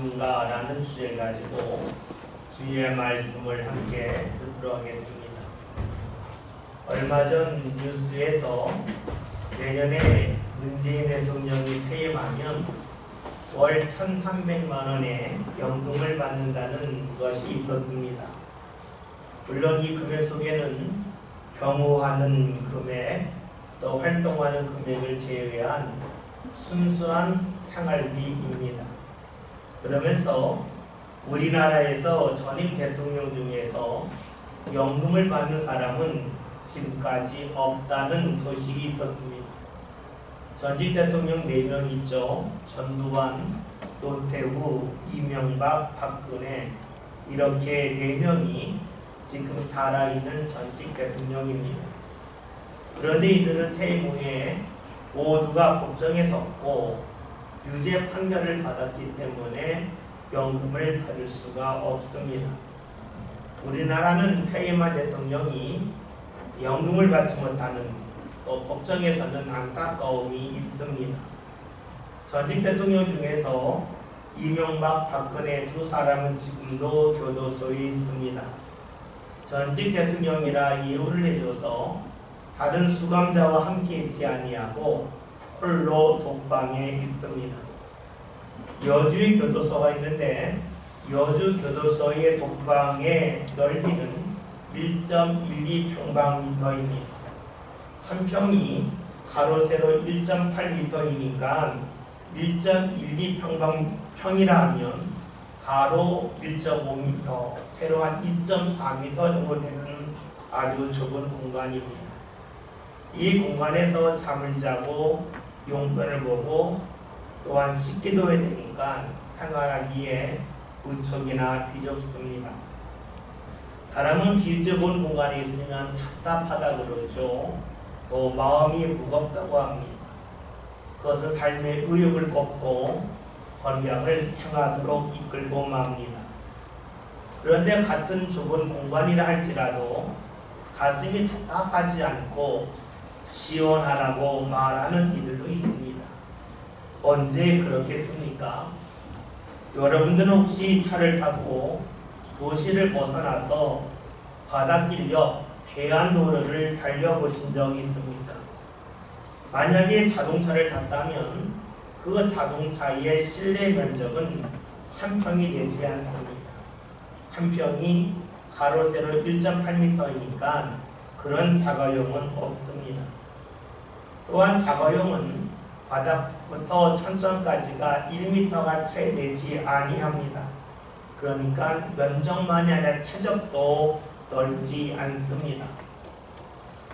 마음인가라는 주제 가지고 주의 말씀을 함께 듣도록 하겠습니다. 얼마 전 뉴스에서 내년에 문재인 대통령이 퇴임하면 월 1,300만 원의 연금을 받는다는 것이 있었습니다. 물론 이 금액 속에는 경호하는 금액, 또 활동하는 금액을 제외한 순수한 생활비입니다. 그러면서 우리나라에서 전임 대통령 중에서 연금을 받는 사람은 지금까지 없다는 소식이 있었습니다. 전직 대통령 4명 있죠. 전두환, 노태우, 이명박, 박근혜, 이렇게 4명이 지금 살아있는 전직 대통령입니다. 그런데 이들은 퇴임 후에 모두가 법정에 섰고 유죄 판결을 받았기 때문에 연금을 받을 수가 없습니다. 우리나라는 퇴임한 대통령이 연금을 받지 못하는, 또 법정에서는 안타까움이 있습니다. 전직 대통령 중에서 이명박, 박근혜 두 사람은 지금도 교도소에 있습니다. 전직 대통령이라 이유를 내줘서 다른 수감자와 함께 있지 아니하고 홀로 독방에 있습니다. 여주에 교도소가 있는데 여주 교도소의 독방의 넓이는 1.12평방미터입니다. 한 평이 가로 세로 1.8m이니까 1.12평방평이라 하면 가로 1.5m, 세로 한 2.4m 정도 되는 아주 좁은 공간입니다. 이 공간에서 잠을 자고 용변을 보고 또한 씻기도 해야 되니까 생활하기에 무척이나 비좁습니다. 사람은 비좁은 공간에 있으면 답답하다 그러죠. 또 마음이 무겁다고 합니다. 그것은 삶의 의욕을 꺾고 건강을 상하도록 이끌고 맙니다. 그런데 같은 좁은 공간이라 할지라도 가슴이 답답하지 않고 시원하다고 말하는 이들도 있습니다. 언제 그렇겠습니까? 여러분들은 혹시 차를 타고 도시를 벗어나서 바닷길 옆 해안도로를 달려보신 적이 있습니까? 만약에 자동차를 탔다면 그 자동차의 실내 면적은 한 평이 되지 않습니다. 한 평이 가로 세로 1.8m이니까 그런 자가용은 없습니다. 또한 자가용은 바닥부터 천정까지가 1m가 채 되지 아니합니다. 그러니까 면적만이 아니라 체적도 넓지 않습니다.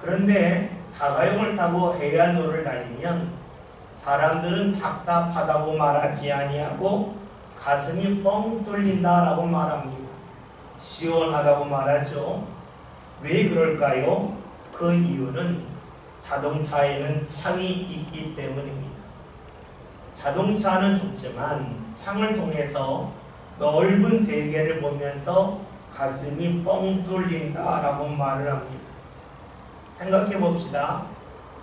그런데 자가용을 타고 해안도로를 달리면 사람들은 답답하다고 말하지 아니하고 가슴이 뻥 뚫린다라고 말합니다. 시원하다고 말하죠. 왜 그럴까요? 그 이유는 자동차에는 창이 있기 때문입니다. 자동차는 좁지만 창을 통해서 넓은 세계를 보면서 가슴이 뻥 뚫린다라고 말을 합니다. 생각해 봅시다.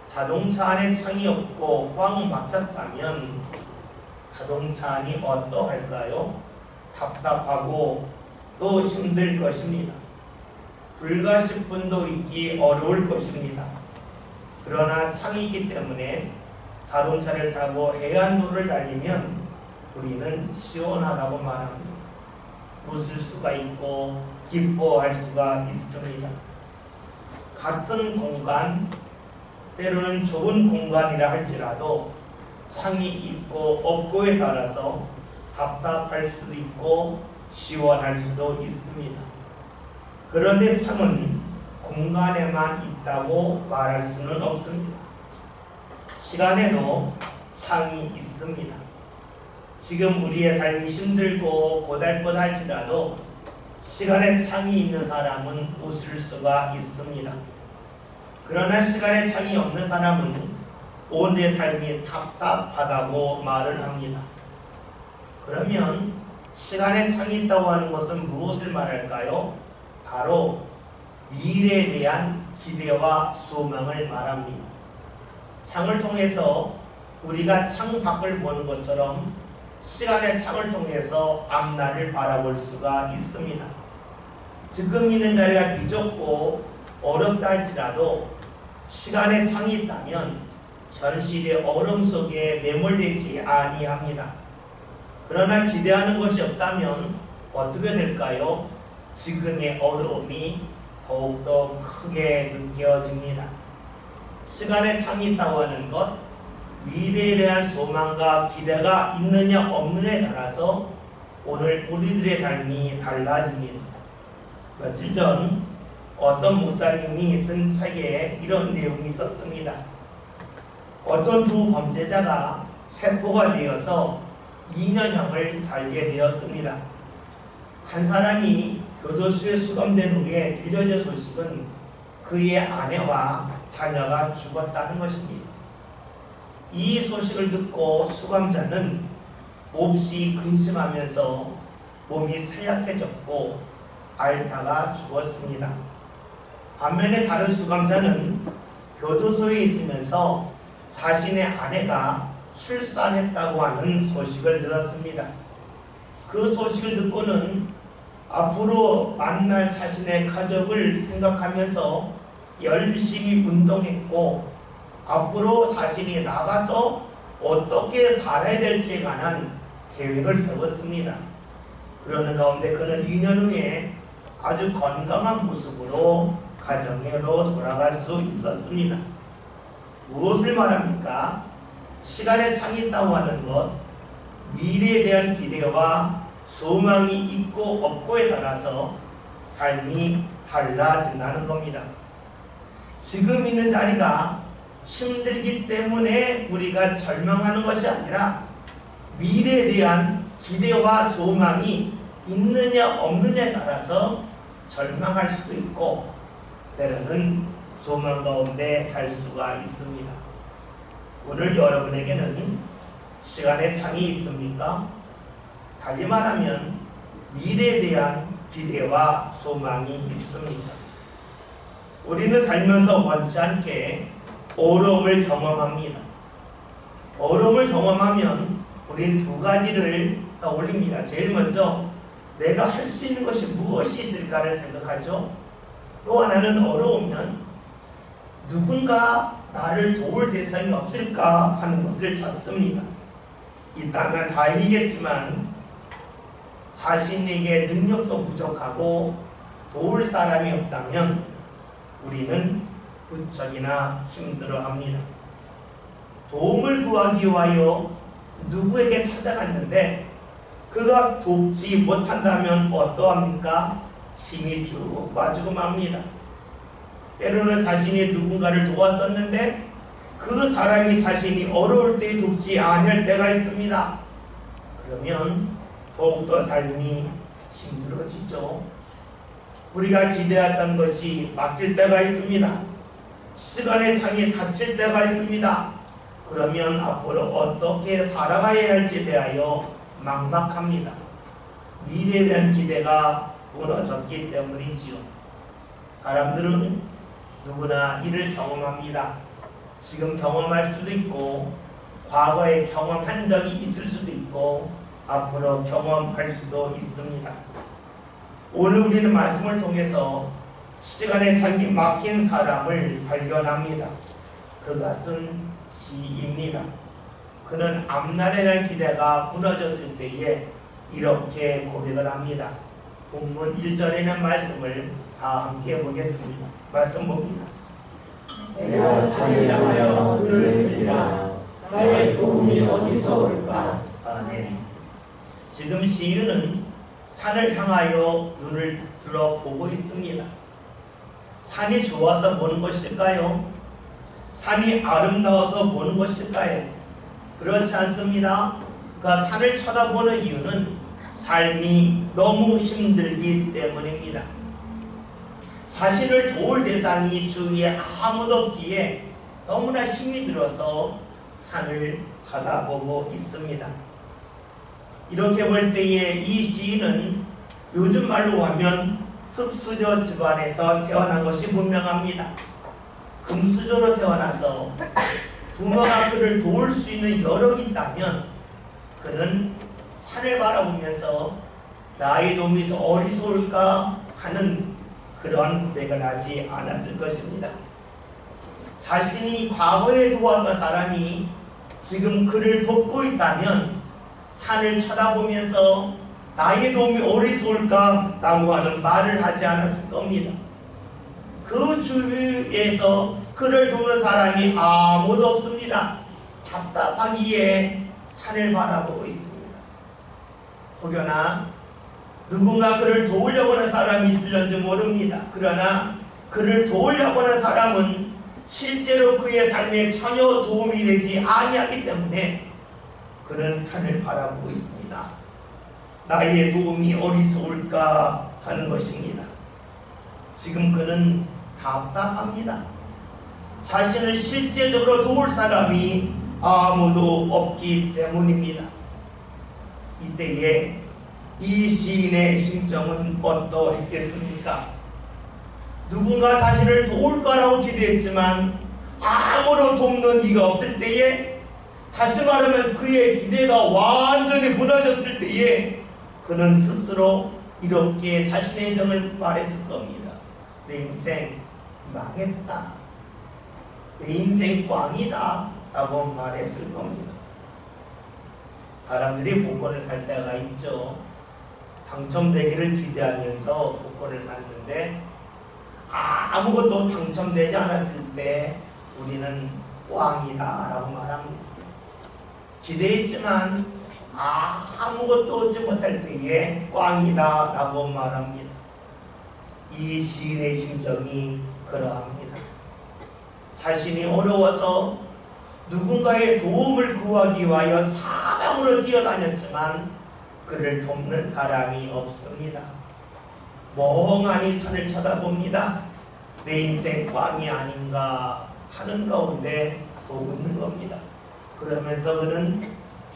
자동차 안에 창이 없고 꽉 막혔다면 자동차 안이 어떠할까요? 답답하고 또 힘들 것입니다. 불과 10분도 있기 어려울 것입니다. 그러나 창이 있기 때문에 자동차를 타고 해안도로를 달리면 우리는 시원하다고 말합니다. 웃을 수가 있고 기뻐할 수가 있습니다. 같은 공간, 때로는 좁은 공간이라 할지라도 창이 있고 없고에 따라서 답답할 수도 있고 시원할 수도 있습니다. 그런데 창은 공간에만 있다고 말할 수는 없습니다. 시간에도 창이 있습니다. 지금 우리의 삶이 힘들고 고달프할지라도 시간에 창이 있는 사람은 웃을 수가 있습니다. 그러나 시간에 창이 없는 사람은 온 내 삶이 답답하다고 말을 합니다. 그러면 시간에 창이 있다고 하는 것은 무엇을 말할까요? 바로 미래에 대한 기대와 소망을 말합니다. 창을 통해서 우리가 창 밖을 보는 것처럼 시간의 창을 통해서 앞날을 바라볼 수가 있습니다. 지금 있는 자리가 비좁고 어렵다 할지라도 시간의 창이 있다면 현실의 어려움 속에 매몰되지 아니합니다. 그러나 기대하는 것이 없다면 어떻게 될까요? 지금의 어려움이 더욱더 크게 느껴집니다. 시간의 창이 있다고 하는 것, 미래에 대한 소망과 기대가 있느냐 없느냐에 따라서 오늘 우리들의 삶이 달라집니다. 며칠 전 어떤 목사님이 쓴 책에 이런 내용이 있었습니다. 어떤 두 범죄자가 체포가 되어서 2년형을 살게 되었습니다. 한 사람이 교도소에 수감된 후에 들려진 소식은 그의 아내와 자녀가 죽었다는 것입니다. 이 소식을 듣고 수감자는 몹시 근심하면서 몸이 쇠약해졌고 앓다가 죽었습니다. 반면에 다른 수감자는 교도소에 있으면서 자신의 아내가 출산했다고 하는 소식을 들었습니다. 그 소식을 듣고는 앞으로 만날 자신의 가족을 생각하면서 열심히 운동했고 앞으로 자신이 나가서 어떻게 살아야 될지에 관한 계획을 세웠습니다. 그러는 가운데 그는 2년 후에 아주 건강한 모습으로 가정으로 돌아갈 수 있었습니다. 무엇을 말합니까? 시간의 창이 있다고 하는 것, 미래에 대한 기대와 소망이 있고 없고에 따라서 삶이 달라진다는 겁니다. 지금 있는 자리가 힘들기 때문에 우리가 절망하는 것이 아니라 미래에 대한 기대와 소망이 있느냐 없느냐에 따라서 절망할 수도 있고 때로는 소망 가운데 살 수가 있습니다. 오늘 여러분에게는 시간의 창이 있습니까? 달리 말하면 미래에 대한 기대와 소망이 있습니다. 우리는 살면서 원치 않게 어려움을 경험합니다. 어려움을 경험하면 우리는 두 가지를 떠올립니다. 제일 먼저 내가 할 수 있는 것이 무엇이 있을까를 생각하죠. 또 하나는 어려우면 누군가 나를 도울 대상이 없을까 하는 것을 찾습니다. 있다면 다행이겠지만 자신에게 능력도 부족하고 도울 사람이 없다면 우리는 무척이나 힘들어합니다. 도움을 구하기 위하여 누구에게 찾아갔는데 그가 돕지 못한다면 어떠합니까? 힘이 쭉 빠지고 맙니다. 때로는 자신이 누군가를 도왔었는데 그 사람이 자신이 어려울 때 돕지 않을 때가 있습니다. 그러면 더욱더 삶이 힘들어지죠. 우리가 기대했던 것이 막힐 때가 있습니다. 시간의 창이 닫힐 때가 있습니다. 그러면 앞으로 어떻게 살아가야 할지에 대하여 막막합니다. 미래에 대한 기대가 무너졌기 때문이지요. 사람들은 누구나 이를 경험합니다. 지금 경험할 수도 있고 과거에 경험한 적이 있을 수도 있고 앞으로 경험할 수도 있습니다. 오늘 우리는 말씀을 통해서 시간의 창이 막힌 사람을 발견합니다. 그것은 시입니다. 그는 앞날에 대한 기대가 무너졌을 때에 이렇게 고백을 합니다. 본문 1절에는 말씀을 다 함께 보겠습니다. 말씀 봅니다. 내가 산을 향하여 눈을 들이라 나의 도움이 어디서 올까? 아멘. 지금 시인은 산을 향하여 눈을 들어 보고 있습니다. 산이 좋아서 보는 것일까요? 산이 아름다워서 보는 것일까요? 그렇지 않습니다. 그러니까 산을 쳐다보는 이유는 삶이 너무 힘들기 때문입니다. 자신을 도울 대상이 주위에 아무도 없기에 너무나 힘이 들어서 산을 쳐다보고 있습니다. 이렇게 볼 때에 이 시인은 요즘 말로 하면 흙수저 집안에서 태어난 것이 분명합니다. 금수저로 태어나서 부모가 그를 도울 수 있는 여력이 있다면 그는 산을 바라보면서 나의 도움이 어리석을까 하는 그런 고백을 하지 않았을 것입니다. 자신이 과거에 도왔던 사람이 지금 그를 돕고 있다면 산을 쳐다보면서 나의 도움이 어리석을까 라고 하는 말을 하지 않았을 겁니다. 그 주위에서 그를 돕는 사람이 아무도 없습니다. 답답하기에 산을 바라보고 있습니다. 혹여나 누군가 그를 도우려고 하는 사람이 있을지 모릅니다. 그러나 그를 도우려고 하는 사람은 실제로 그의 삶에 전혀 도움이 되지 아니하기 때문에 그는 산을 바라보고 있습니다. 나의 도움이 어리석을까 하는 것입니다. 지금 그는 답답합니다. 자신을 실제적으로 도울 사람이 아무도 없기 때문입니다. 이때에 이 시인의 심정은 어떠했겠습니까? 누군가 자신을 도울 거라고 기대했지만 아무런 돕는 이가 없을 때에, 다시 말하면 그의 기대가 완전히 무너졌을 때에 그는 스스로 이렇게 자신의 인생을 말했을 겁니다. 내 인생 망했다. 내 인생 꽝이다 라고 말했을 겁니다. 사람들이 복권을 살 때가 있죠. 당첨되기를 기대하면서 복권을 샀는데 아무것도 당첨되지 않았을 때 우리는 꽝이다 라고 말합니다. 기대했지만 아무것도 얻지 못할 때에 꽝이다 라고 말합니다. 이 시인의 심정이 그러합니다. 자신이 어려워서 누군가의 도움을 구하기 위하여 사방으로 뛰어다녔지만 그를 돕는 사람이 없습니다. 멍하니 산을 쳐다봅니다. 내 인생 꽝이 아닌가 하는 가운데 보고 있는 겁니다. 그러면서 그는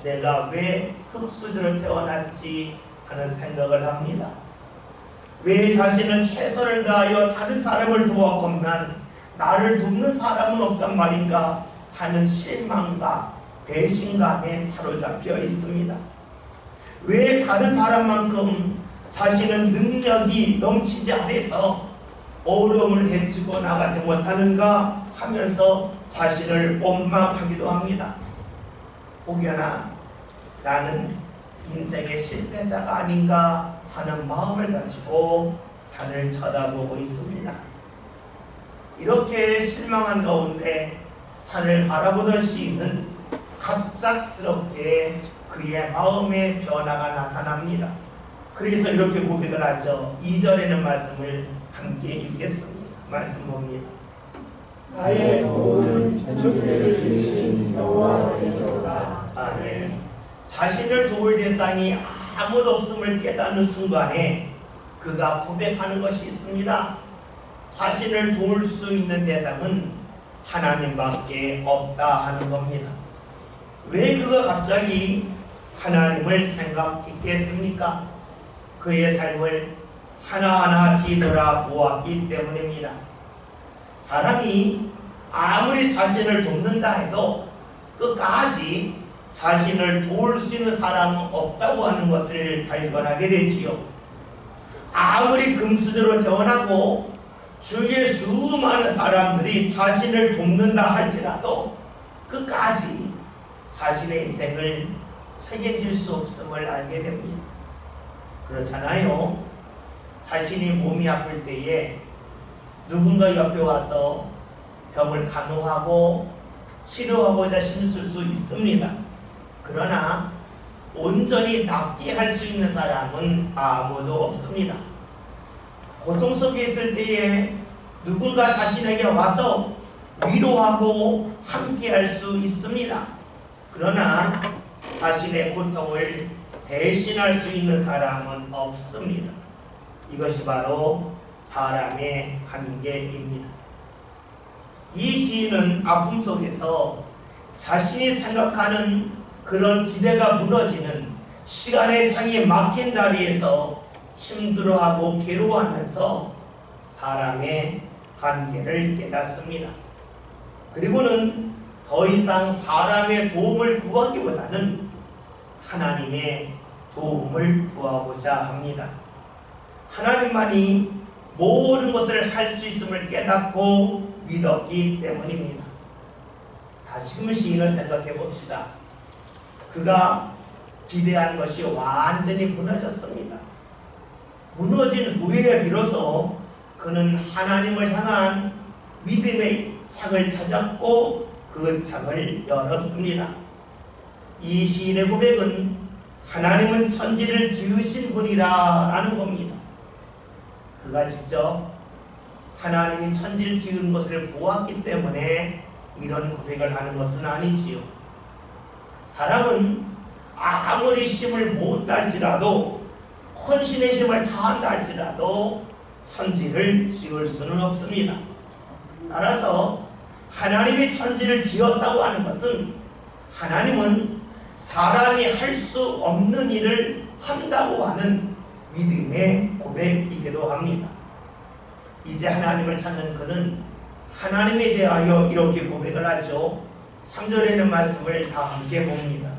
내가 왜 흙수저로 태어났지 하는 생각을 합니다. 왜 자신은 최선을 다하여 다른 사람을 도왔건만 나를 돕는 사람은 없단 말인가 하는 실망과 배신감에 사로잡혀 있습니다. 왜 다른 사람만큼 자신은 능력이 넘치지 않아서 어려움을 헤치고 나가지 못하는가 하면서 자신을 원망하기도 합니다. 혹여나 나는 인생의 실패자가 아닌가 하는 마음을 가지고 산을 쳐다보고 있습니다. 이렇게 실망한 가운데 산을 바라보던 시인은 갑작스럽게 그의 마음의 변화가 나타납니다. 그래서 이렇게 고백을 하죠. 2절에는 말씀을 함께 읽겠습니다. 말씀 봅니다. 나의 도움은 천지를 지으신 여호와께서다. 아멘. 자신을 도울 대상이 아무도 없음을 깨닫는 순간에 그가 고백하는 것이 있습니다. 자신을 도울 수 있는 대상은 하나님밖에 없다 하는 겁니다. 왜 그가 갑자기 하나님을 생각했겠습니까? 그의 삶을 하나하나 뒤돌아보았기 때문입니다. 사람이 아무리 자신을 돕는다 해도 끝까지 자신을 도울 수 있는 사람은 없다고 하는 것을 발견하게 되지요. 아무리 금수저로 태어나고 주위에 수많은 사람들이 자신을 돕는다 할지라도 끝까지 자신의 인생을 책임질 수 없음을 알게 됩니다. 그렇잖아요. 자신이 몸이 아플 때에 누군가 옆에 와서 병을 간호하고 치료하고자 힘쓸 수 있습니다. 그러나 온전히 낫게 할 수 있는 사람은 아무도 없습니다. 고통 속에 있을 때에 누군가 자신에게 와서 위로하고 함께 할 수 있습니다. 그러나 자신의 고통을 대신할 수 있는 사람은 없습니다. 이것이 바로 사람의 한계입니다. 이 시인은 아픔 속에서 자신이 생각하는 그런 기대가 무너지는 시간의 창이 막힌 자리에서 힘들어하고 괴로워하면서 사람의 한계를 깨닫습니다. 그리고는 더 이상 사람의 도움을 구하기보다는 하나님의 도움을 구하고자 합니다. 하나님만이 모든 것을 할 수 있음을 깨닫고 믿었기 때문입니다. 다시금 시인을 생각해 봅시다. 그가 기대한 것이 완전히 무너졌습니다. 무너진 후에 비로소 그는 하나님을 향한 믿음의 창을 찾았고 그 창을 열었습니다. 이 시인의 고백은 하나님은 천지를 지으신 분이라 라는 겁니다. 그가 직접 하나님이 천지를 지은 것을 보았기 때문에 이런 고백을 하는 것은 아니지요. 사람은 아무리 힘을 모은다 할지라도 헌신의 힘을 다한다 할지라도 천지를 지을 수는 없습니다. 따라서 하나님이 천지를 지었다고 하는 것은 하나님은 사람이 할 수 없는 일을 한다고 하는 믿음의 고백이기도 합니다. 이제 하나님을 찾는 그는 하나님에 대하여 이렇게 고백을 하죠. 3절에는 말씀을 다 함께 봅니다.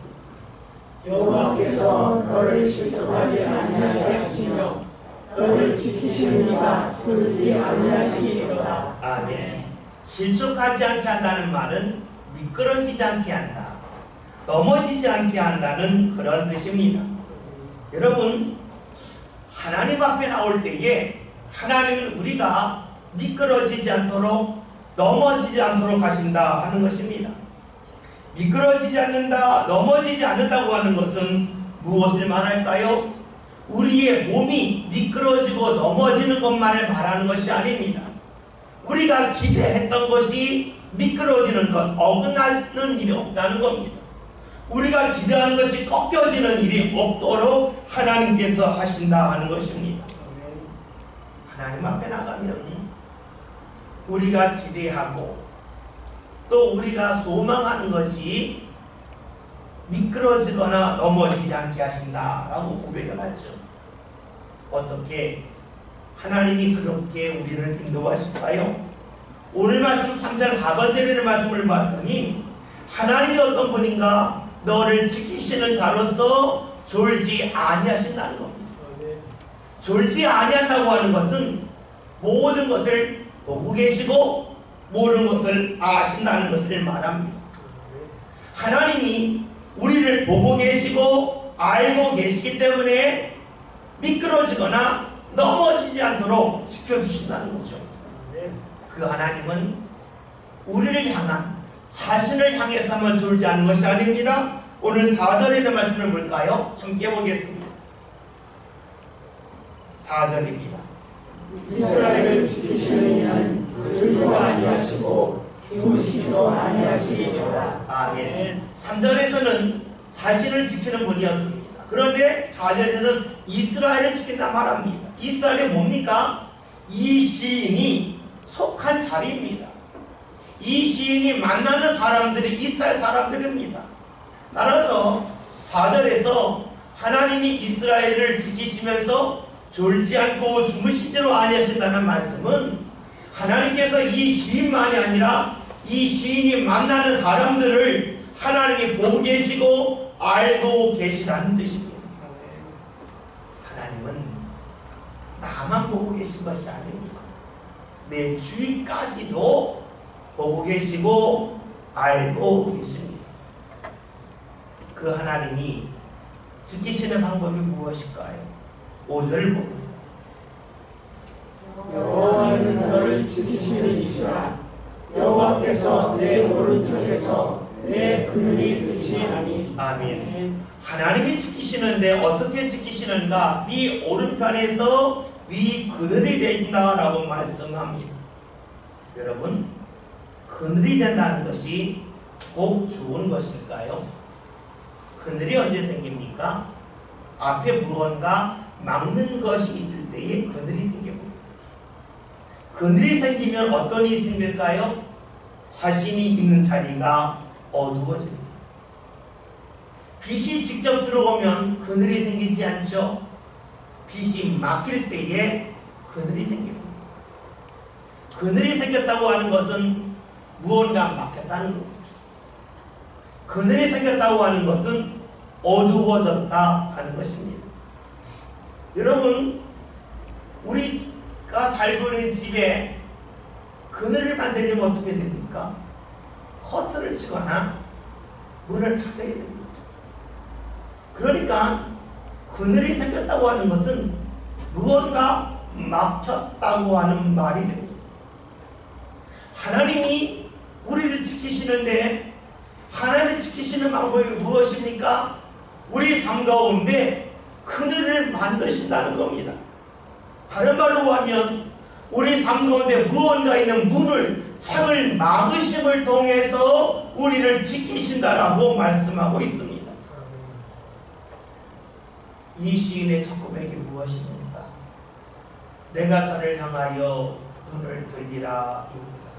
여호와께서 너를 실족하지 아니하게 하시며 너를 지키시는 이가 졸지 아니하시리로다. 아멘. 실족하지 않게 한다는 말은 미끄러지지 않게 한다, 넘어지지 않게 한다는 그런 뜻입니다. 여러분, 하나님 앞에 나올 때에 하나님은 우리가 미끄러지지 않도록 넘어지지 않도록 하신다 하는 것입니다. 미끄러지지 않는다, 넘어지지 않는다고 하는 것은 무엇을 말할까요? 우리의 몸이 미끄러지고 넘어지는 것만을 말하는 것이 아닙니다. 우리가 기대했던 것이 미끄러지는 것, 어긋나는 일이 없다는 겁니다. 우리가 기대하는 것이 꺾여지는 일이 없도록 하나님께서 하신다 하는 것입니다. 하나님 앞에 나가면 우리가 기대하고 또 우리가 소망하는 것이 미끄러지거나 넘어지지 않게 하신다라고 고백을 하죠. 어떻게 하나님이 그렇게 우리를 인도하실까요? 오늘 말씀 3절 하반절의 말씀을 봤더니 하나님이 어떤 분인가? 너를 지키시는 자로서 졸지 아니하신다는 겁니다. 졸지 아니한다고 하는 것은 모든 것을 보고 계시고 모든 것을 아신다는 것을 말합니다. 하나님이 우리를 보고 계시고 알고 계시기 때문에 미끄러지거나 넘어지지 않도록 지켜주신다는 거죠. 그 하나님은 우리를 향한, 자신을 향해서만 졸지 않는 것이 아닙니다. 오늘 4절에 있는 말씀을 볼까요? 함께 보겠습니다. 4절입니다. 이스라엘을 지키시는 이는 졸지도 아니하시고 주무시지도 아니하시리로다. 아멘. 3절에서는 자신을 지키는 분이었습니다. 그런데 4절에서는 이스라엘을 지킨다 말합니다. 이스라엘이 뭡니까? 이 시인이 속한 자리입니다. 이 시인이 만나는 사람들이 이스라엘 사람들입니다. 따라서 4절에서 하나님이 이스라엘을 지키시면서 졸지 않고 주무시지도 아니하신다는 말씀은 하나님께서 이 시인만이 아니라 이 시인이 만나는 사람들을 하나님이 보고 계시고 알고 계시다는 뜻입니다. 하나님은 나만 보고 계신 것이 아닙니다. 내 주위까지도 보고 계시고 알고 계십니다. 그 하나님이 지키시는 방법이 무엇일까요? 5절을 봅니다. 여호와는 너를 지키시는 이시라. 여호와께서 내 오른쪽에서 내 그늘이 되시나니. 아멘. 하나님이 지키시는데 어떻게 지키시는가? 네 오른편에서 네 그늘이 된다라고 말씀합니다. 여러분, 그늘이 된다는 것이 꼭 좋은 것일까요? 그늘이 언제 생깁니까? 앞에 무언가 막는 것이 있을 때에 그늘이 생깁니다. 그늘이 생기면 어떤 일이 생길까요? 자신이 있는 자리가 어두워집니다. 빛이 직접 들어오면 그늘이 생기지 않죠? 빛이 막힐 때에 그늘이 생깁니다. 그늘이 생겼다고 하는 것은 무언가 막혔다는 겁니다. 그늘이 생겼다고 하는 것은 어두워졌다 하는 것입니다. 여러분, 우리가 살고 있는 집에 그늘을 만들려면 어떻게 됩니까? 커튼을 치거나 문을 닫아야 됩니다. 그러니까 그늘이 생겼다고 하는 것은 무언가 막혔다고 하는 말이 됩니다. 하나님이 우리를 지키시는데 하나님이 지키시는 방법이 무엇입니까? 우리 삶 가운데 그늘을 만드신다는 겁니다. 다른 말로 하면 우리 삶 가운데 무언가 있는 문을, 창을 막으심을 통해서 우리를 지키신다라고 말씀하고 있습니다. 이 시인의 첫 고백이 무엇입니까? 내가 산을 향하여 눈을 들리라 입니다.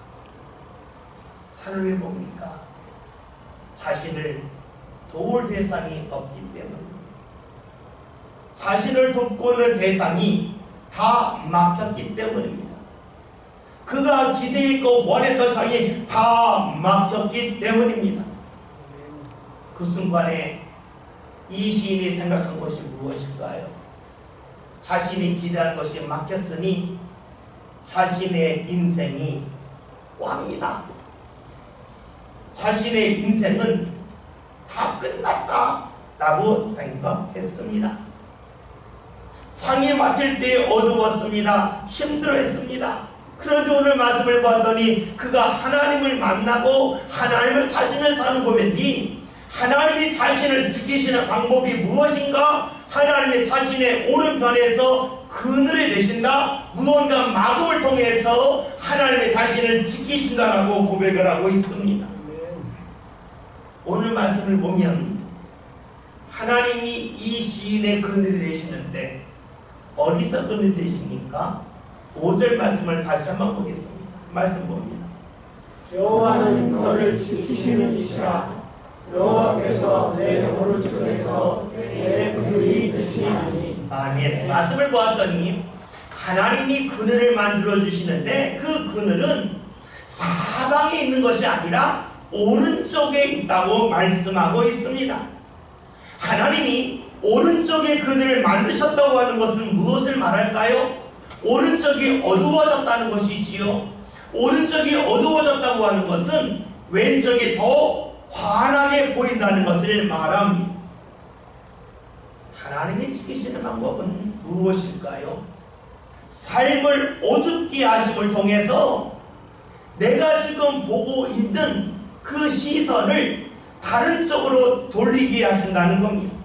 산을 왜 봅니까? 자신을 도울 대상이 없기 때문입니다. 자신을 돕고는 대상이 다 막혔기 때문입니다. 그가 기대했고 원했던 상이 다 막혔기 때문입니다. 그 순간에 이 시인이 생각한 것이 무엇일까요? 자신이 기대한 것이 막혔으니 자신의 인생이 꽝이다. 자신의 인생은 다 끝났다 라고 생각했습니다. 상이 막힐 때 어두웠습니다. 힘들어했습니다. 그런데 오늘 말씀을 봤더니 그가 하나님을 만나고 하나님을 찾으면서 하는 고백이 하나님이 자신을 지키시는 방법이 무엇인가? 하나님이 자신의 오른편에서 그늘이 되신다. 무언가 막음을 통해서 하나님의 자신을 지키신다라고 고백을 하고 있습니다. 오늘 말씀을 보면 하나님이 이 시인의 그늘이 되시는데 어디서 그늘이 되십니까? 5절 말씀을 다시 한번 보겠습니다. 말씀 봅니다. 여호와는 너를 지키시는 이시라. 여호와께서 내 오른쪽에서 내 그늘이 되시나니. 아멘. 말씀을 보았더니 하나님이 그늘을 만들어 주시는데 그 그늘은 사방에 있는 것이 아니라 오른쪽에 있다고 말씀하고 있습니다. 하나님이 오른쪽에 그늘을 만드셨다고 하는 것은 무엇을 말할까요? 오른쪽이 어두워졌다는 것이지요. 오른쪽이 어두워졌다고 하는 것은 왼쪽이 더 환하게 보인다는 것을 말합니다. 하나님이 지키시는 방법은 무엇일까요? 삶을 어둡게 하심을 통해서 내가 지금 보고 있는 그 시선을 다른 쪽으로 돌리게 하신다는 겁니다.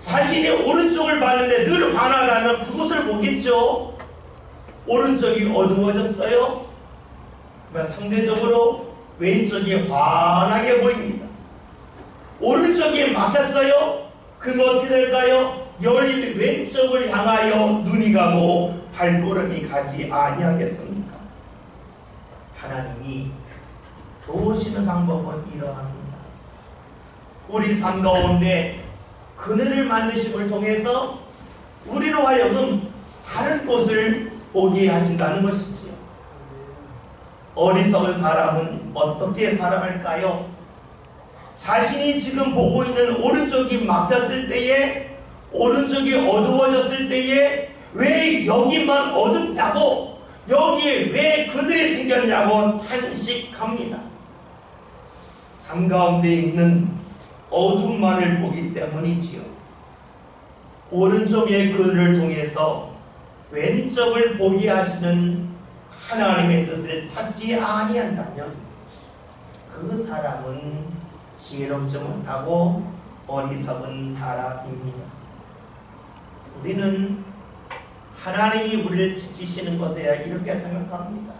자신이 오른쪽을 봤는데 늘 환하다면 그곳을 보겠죠. 오른쪽이 어두워졌어요. 그러면 상대적으로 왼쪽이 환하게 보입니다. 오른쪽이 막혔어요. 그럼 어떻게 될까요? 열린 왼쪽을 향하여 눈이 가고 발걸음이 가지 아니하겠습니까? 하나님이 도우시는 방법은 이러합니다. 우리 삶 가운데 그늘을 만드심을 통해서 우리로 하여금 다른 곳을 보게 하신다는 것이지요. 어리석은 사람은 어떻게 살아갈까요? 자신이 지금 보고 있는 오른쪽이 막혔을 때에, 오른쪽이 어두워졌을 때에 왜 여기만 어둡냐고, 여기에 왜 그늘이 생겼냐고 탄식합니다. 삶 가운데 있는 어둠만을 보기 때문이지요. 오른쪽의 그늘을 통해서 왼쪽을 보게 하시는 하나님의 뜻을 찾지 아니한다면 그 사람은 지혜롭지 못하고 어리석은 사람입니다. 우리는 하나님이 우리를 지키시는 것에 이렇게 생각합니다.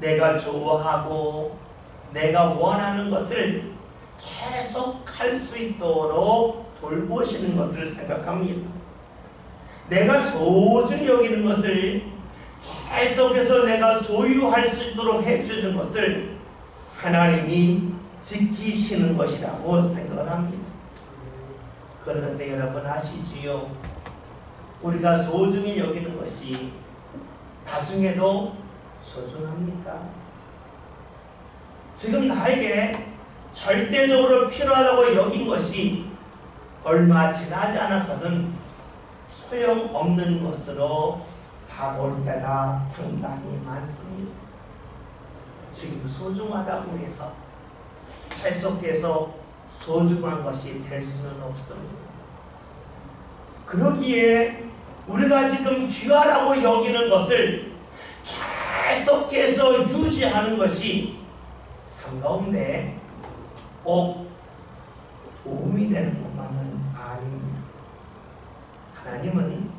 내가 좋아하고 내가 원하는 것을 계속 할 수 있도록 돌보시는 것을 생각합니다. 내가 소중히 여기는 것을 계속해서 내가 소유할 수 있도록 해주는 것을 하나님이 지키시는 것이라고 생각을 합니다. 그런데 여러분 아시지요? 우리가 소중히 여기는 것이 나중에도 소중합니까? 지금 나에게 절대적으로 필요하다고 여긴 것이 얼마 지나지 않아서는 소용없는 것으로 다가올 때가 상당히 많습니다. 지금 소중하다고 해서 계속해서 소중한 것이 될 수는 없습니다. 그러기에 우리가 지금 귀하라고 여기는 것을 계속해서 유지하는 것이 삶 가운데 꼭 도움이 되는 것만은 아닙니다. 하나님은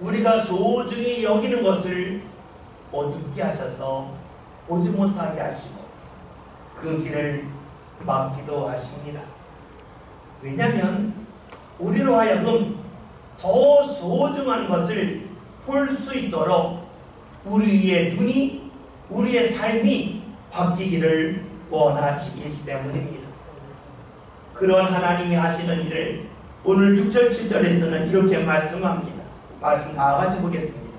우리가 소중히 여기는 것을 어둡게 하셔서 보지 못하게 하시고 그 길을 막기도 하십니다. 왜냐하면 우리로 하여금 더 소중한 것을 볼 수 있도록 우리의 눈이, 우리의 삶이 바뀌기를 원하시기 때문입니다. 그런 하나님이 하시는 일을 오늘 6절 7절에서는 이렇게 말씀합니다. 말씀 다 같이 보겠습니다.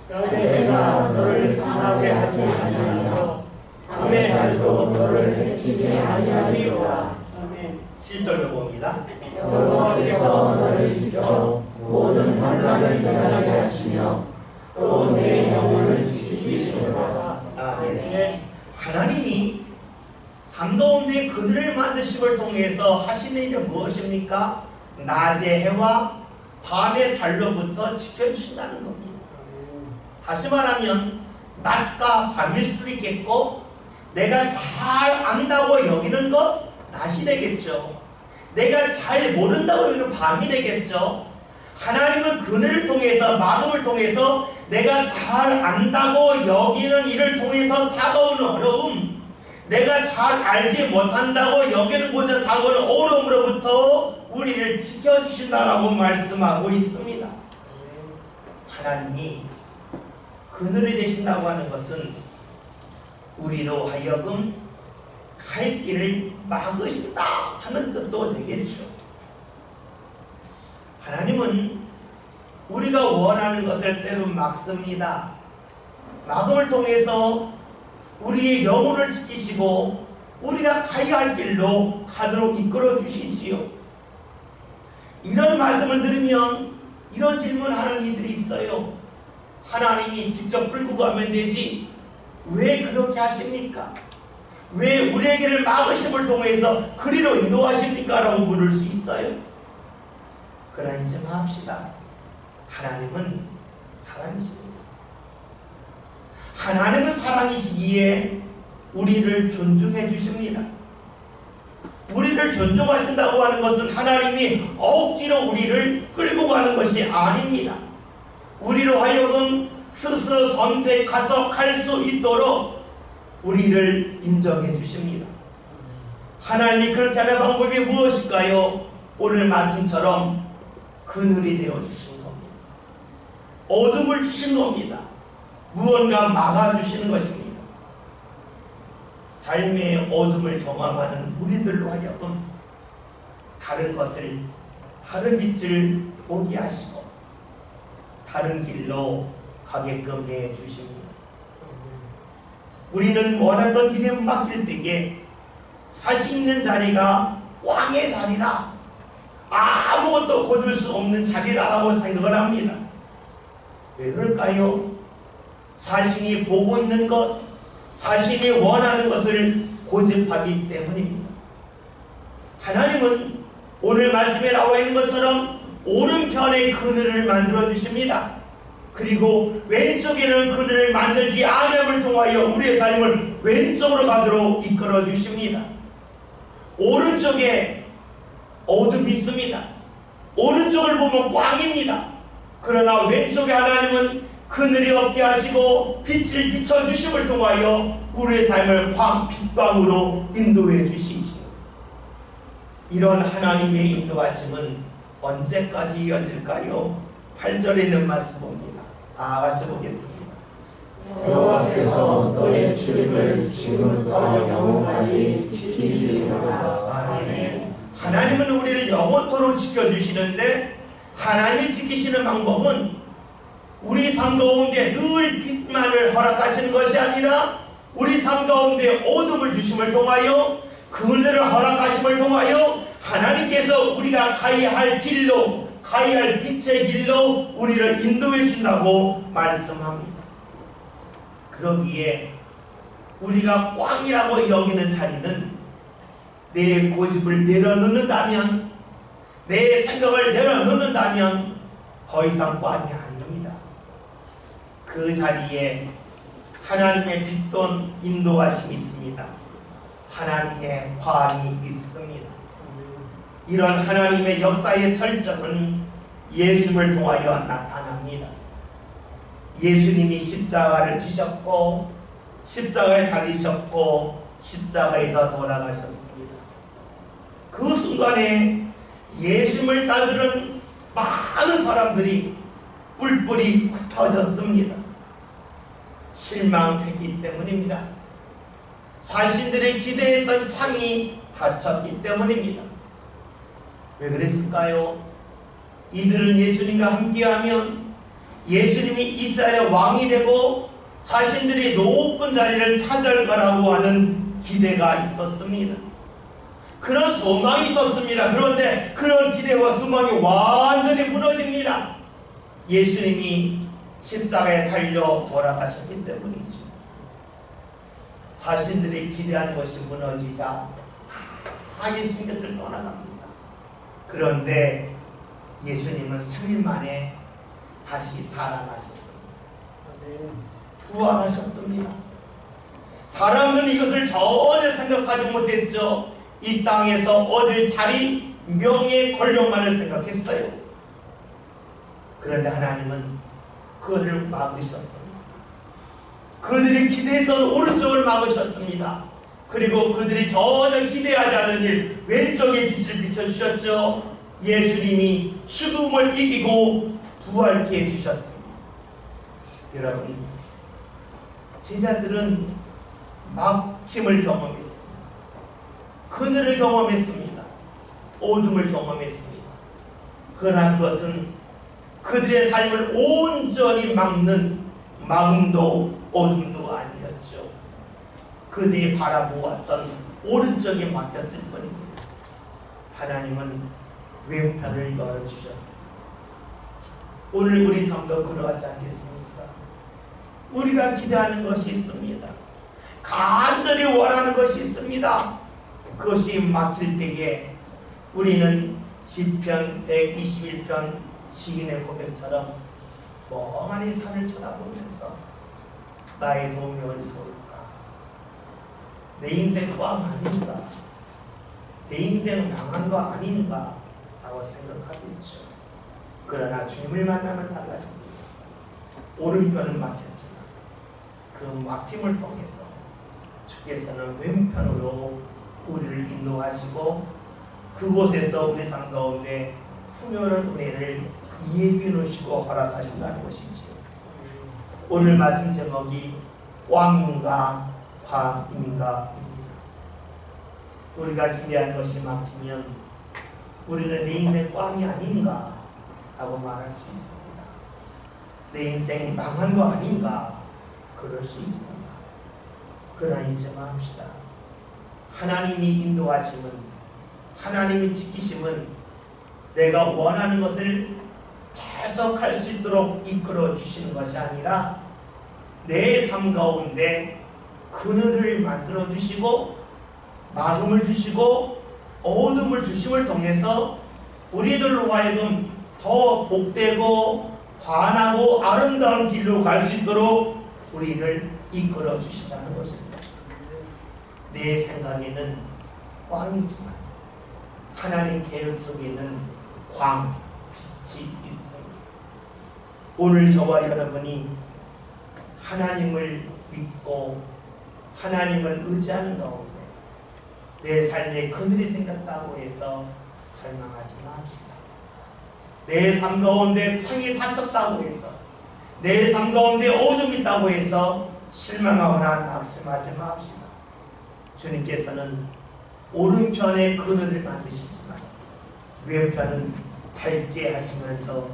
낮에가 너를 상하게 하지 아니하며 밤의 달도 너를 해치지 아니하리로다. 아멘. 7절도 봅니다. 여호와께서 너를 지켜 모든 환난을 면하게 하시며 또 내 영혼을 지키시리로다. 아멘. 하나님이 삶 가운데 그늘을 만드심을 통해서 하시는 일이 무엇입니까? 낮의 해와 밤의 달로부터 지켜주신다는 겁니다. 다시 말하면 낮과 밤일 수도 있겠고 내가 잘 안다고 여기는 것 낮이 되겠죠. 내가 잘 모른다고 여기는 밤이 되겠죠. 하나님은 그늘을 통해서 마음을 통해서 내가 잘 안다고 여기는 일을 통해서 다가오는 어려움, 내가 잘 알지 못한다고 여기는 곳에서 다가오는 어려움으로부터 우리를 지켜주신다라고 말씀하고 있습니다. 하나님이 그늘이 되신다고 하는 것은 우리로 하여금 갈 길을 막으신다 하는 뜻도 되겠죠. 하나님은 우리가 원하는 것을 때로 막습니다. 막음을 통해서 우리의 영혼을 지키시고 우리가 가야 할 길로 가도록 이끌어 주시지요. 이런 말씀을 들으면 이런 질문하는 이들이 있어요. 하나님이 직접 끌고 가면 되지 왜 그렇게 하십니까? 왜 우리에게를 막으심을 통해서 그리로 인도하십니까? 라고 물을 수 있어요. 그러나 인정합시다. 하나님은 사랑이십니다. 하나님은 사랑이시기에 우리를 존중해 주십니다. 우리를 존중하신다고 하는 것은 하나님이 억지로 우리를 끌고 가는 것이 아닙니다. 우리로 하여금 스스로 선택해서 갈 수 있도록 우리를 인정해 주십니다. 하나님이 그렇게 하는 방법이 무엇일까요? 오늘 말씀처럼 그늘이 되어 주신 겁니다. 어둠을 주신 겁니다. 무언가 막아주시는 것입니다. 삶의 어둠을 경험하는 우리들로 하여금 다른 것을, 다른 빛을 보게 하시고 다른 길로 가게끔 해 주십니다. 우리는 원하던 길에 막힐 때에 자신 있는 자리가 왕의 자리라, 아무것도 거둘 수 없는 자리라고 생각을 합니다. 왜 그럴까요? 자신이 보고 있는 것, 자신이 원하는 것을 고집하기 때문입니다. 하나님은 오늘 말씀에 나와 있는 것처럼 오른편에 그늘을 만들어 주십니다. 그리고 왼쪽에는 그늘을 만들지 아니함을 통하여 우리의 삶을 왼쪽으로 가도록 이끌어 주십니다. 오른쪽에 어둠이 있습니다. 오른쪽을 보면 꽝입니다. 그러나 왼쪽에 하나님은 그늘이 없게 하시고 빛을 비춰주심을 통하여 우리의 삶을 빛광으로 인도해 주시지요. 이런 하나님의 인도하심은 언제까지 이어질까요? 8절에 있는 말씀 봅니다. 다 같이 보겠습니다. 여호와께서 너의 출입을 지금부터 영원까지 지키시리로다. 아멘. 하나님은 우리를 영원토록 지켜주시는데 하나님이 지키시는 방법은 우리 삶 가운데 늘 빛만을 허락하시는 것이 아니라 우리 삶 가운데 어둠을 주심을 통하여 그늘을 허락하심을 통하여 하나님께서 우리가 가야 할 길로, 가야 할 빛의 길로 우리를 인도해 준다고 말씀합니다. 그러기에 우리가 꽝이라고 여기는 자리는 내 고집을 내려놓는다면, 내 생각을 내려놓는다면 더 이상 꽝이 아닙니다. 그 자리에 하나님의 빛돈 인도하심이 있습니다. 하나님의 광이 있습니다. 이런 하나님의 역사의 절정은 예수를 통하여 나타납니다. 예수님이 십자가를 지셨고 십자가에 달리셨고 십자가에서 돌아가셨습니다. 그 순간에 예수를 따르는 많은 사람들이 뿔뿔이 흩어졌습니다. 실망했기 때문입니다. 자신들이 기대했던 창이 닫혔기 때문입니다. 왜 그랬을까요? 이들은 예수님과 함께하면 예수님이 이스라엘의 왕이 되고 자신들이 높은 자리를 차지할 거라고 하는 기대가 있었습니다. 그런 소망이 있었습니다. 그런데 그런 기대와 소망이 완전히 무너집니다. 예수님이 십자가에 달려 돌아가셨기 때문이죠. 자신들이 기대하는 것이 무너지자 다 예수님 곁을 떠나갑니다. 그런데 예수님은 3일 만에 다시 살아나셨습니다. 부활하셨습니다. 사람들은 이것을 전혀 생각하지 못했죠. 이 땅에서 얻을 자리, 명예, 권력만을 생각했어요. 그런데 하나님은 그것을 막으셨습니다. 그들이 기대했던 오른쪽을 막으셨습니다. 그리고 그들이 전혀 기대하지 않은 일, 왼쪽에 빛을 비춰주셨죠. 예수님이 죽음을 이기고 부활케 해주셨습니다. 여러분, 제자들은 막힘을 경험했습니다. 그늘을 경험했습니다. 어둠을 경험했습니다. 그러나 그것은 그들의 삶을 온전히 막는 마음도 어둠도 아니었죠. 그들이 바라보았던 오른쪽에 막혔을 뿐입니다. 하나님은 왼편을 열어주셨습니다. 오늘 우리 삶도 그러하지 않겠습니까? 우리가 기대하는 것이 있습니다. 간절히 원하는 것이 있습니다. 그것이 막힐 때에 우리는 시편 121편 시인의 고백처럼 멍하니 산을 쳐다보면서 나의 도움이 어디서 올까? 내 인생 꽝 아닌가? 내 인생 망한 거 아닌가? 라고 생각하겠죠. 그러나 주님을 만나면 달라집니다. 오른편은 막혔지만 그 막힘을 통해서 주께서는 왼편으로 우리를 인도하시고 그곳에서 우리 삶 가운데 풍요로운 은혜를 예비해 놓으시고 허락하신다는 것이지요. 오늘 말씀 제목이 꽝인가 광인가입니다. 우리가 기대한 것이 막히면 우리는 내 인생 꽝이 아닌가 라고 말할 수 있습니다. 내 인생 망한 거 아닌가 그럴 수 있습니다. 그러나 잊지 마십시다. 하나님이 인도하심은, 하나님이 지키심은 내가 원하는 것을 해석할 수 있도록 이끌어 주시는 것이 아니라 내 삶 가운데 그늘을 만들어 주시고 막음을 주시고 어둠을 주심을 통해서 우리들로 하여금 더 복되고 환하고 아름다운 길로 갈 수 있도록 우리를 이끌어 주신다는 것입니다. 내 생각에는 꽝이지만 하나님 계획 속에는 광, 빛이 있습니다. 오늘 저와 여러분이 하나님을 믿고 하나님을 의지하는 가운데 내 삶에 그늘이 생겼다고 해서 절망하지 맙시다. 내 삶 가운데 창이 닫혔다고 해서, 내 삶 가운데 어둠이 있다고 해서 실망하거나 낙심하지 맙시다. 주님께서는 오른편에 그늘을 만드시지만 왼편은 밝게 하시면서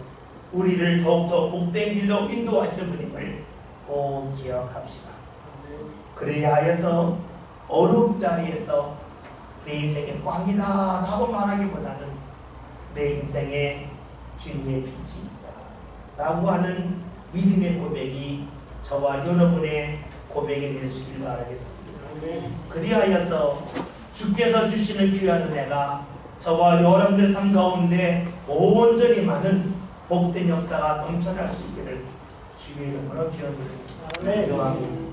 우리를 더욱더 복된 길로 인도하실 분임을 꼭 기억합시다. 그래야 하여서 어려운 자리에서 내 인생의 꽝이다 라고 말하기보다는 내 인생에 주님의 빛이 있다 라고 하는 믿음의 고백이 저와 여러분의 고백이 되시길 바라겠습니다. 그리하여서 주께서 주시는 귀한 은혜가 저와 여러분들 삶 가운데 온전히 많은 복된 역사가 넘쳐날 수 있기를 주의 이름으로 기원드립니다. 기도합니다.